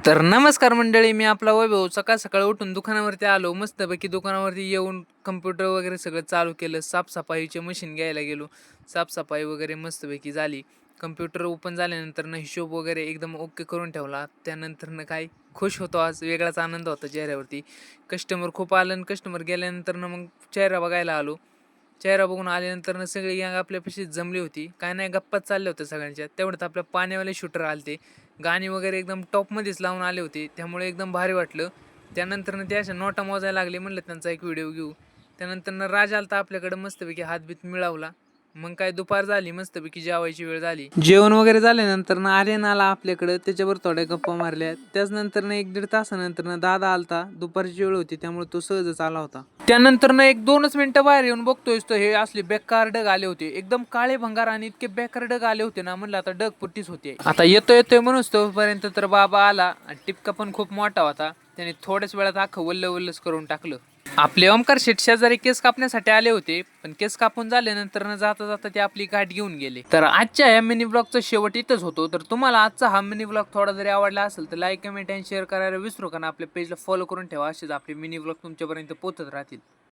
तर नमस्कार मंडळी, मी आपला वैभव. सकाळ सकाळ उठून दुकानावरती आलो. मस्तपैकी दुकानावरती येऊन कम्प्युटर वगैरे सगळं चालू केलं. साफसफाईचे मशीन घ्यायला गेलो. साफसफाई वगैरे मस्तपैकी झाली. कम्प्युटर ओपन झाल्यानंतरनं हिशोब वगैरे एकदम ओके करून ठेवला. त्यानंतरनं काय खुश होतो, आज वेगळाच आनंद होता चेहऱ्यावरती. कस्टमर खूप आलं आणि कस्टमर गेल्यानंतरनं मग चेहरा बघायला आलो. चेहरा बघून आल्यानंतरनं सगळी गँग आपल्यापाशी जमली होती. काय नाही, गप्पाच चालल्या होत्या सगळ्यांच्या. तेवढ्यात आपल्या पाण्यावाले शूटर आले. गाणी वगैरे एकदम टॉपमध्येच लावून आले होते, त्यामुळे एकदम भारी वाटलं. त्यानंतरनं ते अशा नोटा मोजायला लागले. म्हणलं त्यांचा एक व्हिडिओ घेऊ. त्यानंतरनं राज आलता आपल्याकडं, मस्तपैकी हातबीत मिळवला. मग काय दुपार झाली, मस्तपैकी जेवायची वेळ झाली. जेवण वगैरे झाल्यानंतर आर्यन आला आपल्याकडं, त्याच्यावर थोड्या गप्पा मारल्या. त्याचनंतर 1-1.5 तासानंतर दादा आलता. दुपारची वेळ होती त्यामुळे तो सहजच आला होता. त्यानंतर 1-2च मिनिटं बाहेर येऊन बघतोय तर हे असले बेकार डग आले होते, एकदम काळे भंगार आणि इतके बेकार डग आले होते ना. म्हणलं आता डग पुट्टीच होते. आता येतोय म्हणून तोपर्यंत तर बाबा आला आणि टिपका पण खूप मोठा होता. त्याने थोड्याच वेळात अख्खं वल्लच करून टाकलं. आपले ओमकार शेठ शेजारी केस कापण्यासाठी आले होते, पण केस कापून झाल्यानंतर जाता जाता ते आपली गाठ घेऊन गेले. तर आजच्या या मिनी ब्लॉगचा शेवट इथंच होतो. तर तुम्हाला आजचा हा मिनी ब्लॉग थोडा जरी आवडला असेल तर लाईक, कमेंट आणि शेअर करायला विसरू नका. आपल्या पेजला फॉलो करून ठेवा. असेच आपले मिनी ब्लॉग तुमच्यापर्यंत पोहोचत राहतील.